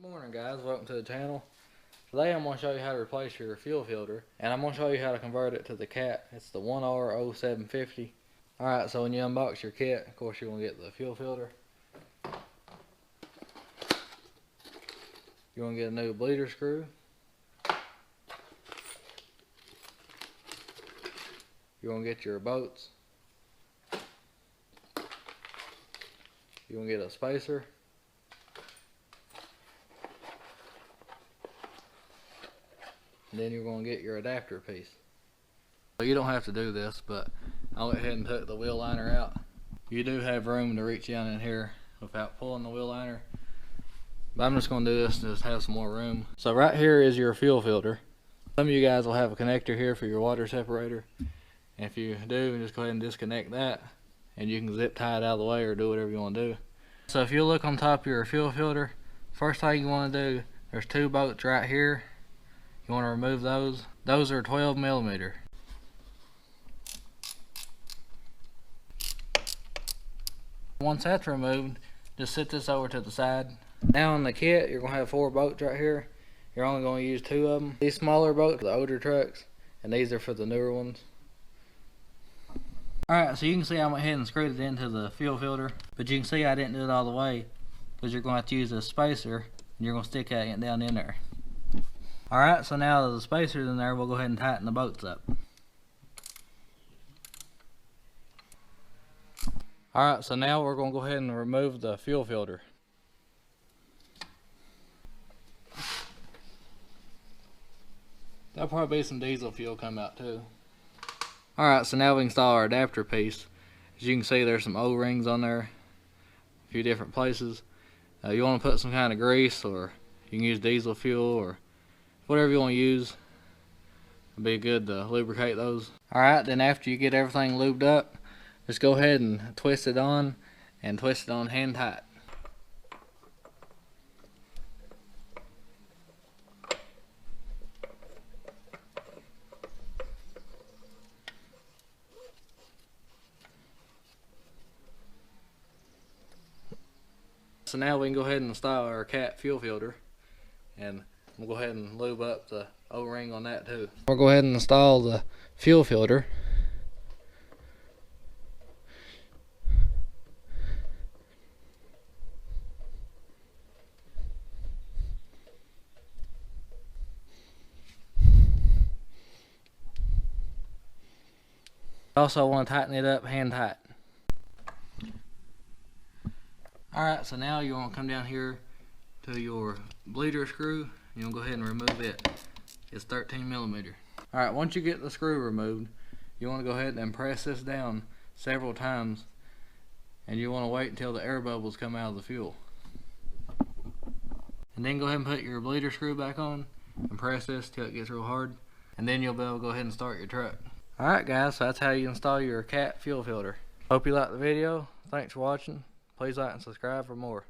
Good morning guys, welcome to the channel. Today I'm going to show you how to replace your fuel filter, and I'm going to show you how to convert it to the cat. It's the 1R0750. Alright, so when you unbox your kit, of course you're going to get the fuel filter. You're going to get a new bleeder screw. You're going to get your bolts. You're going to get a spacer. And then you're going to get your adapter piece. So you don't have to do this, but I went ahead and took the wheel liner out. You do have room to reach down in here without pulling the wheel liner, but I'm just going to do this to just have some more room. So right here is your fuel filter. Some of you guys will have a connector here for your water separator, and if you do, just go ahead and disconnect that, and you can zip tie it out of the way or do whatever you want to do. So if you look on top of your fuel filter, first thing you want to do, there's two bolts right here. You want to remove those. Those are 12mm. Once that's removed, just set this over to the side. Now in the kit, you're going to have 4 bolts right here. You're only going to use 2 of them. These smaller bolts are the older trucks, and these are for the newer ones. Alright, so you can see I went ahead and screwed it into the fuel filter, but you can see I didn't do it all the way because you're going to have to use a spacer, and you're going to stick that down in there. Alright, so now that the spacer's in there, we'll go ahead and tighten the bolts up. Alright, so now we're going to go ahead and remove the fuel filter. There'll probably be some diesel fuel come out too. Alright, so now we install our adapter piece. As you can see, there's some O-rings on there, a few different places. You want to put some kind of grease, or you can use diesel fuel, or whatever you want to use. It'd be good to lubricate those. Alright, then after you get everything lubed up, just go ahead and twist it on, and twist it on hand tight. So now we can go ahead and install our cat fuel filter, and we'll go ahead and lube up the O-ring on that too. We'll go ahead and install the fuel filter. Also want to tighten it up hand tight. Alright, so now you want to come down here to your bleeder screw. You want to go ahead and remove it. It's 13mm. Alright, once you get the screw removed, you want to go ahead and press this down several times, and you want to wait until the air bubbles come out of the fuel. And then go ahead and put your bleeder screw back on and press this till it gets real hard, and then you'll be able to go ahead and start your truck. Alright guys, so that's how you install your cat fuel filter. Hope you liked the video. Thanks for watching. Please like and subscribe for more.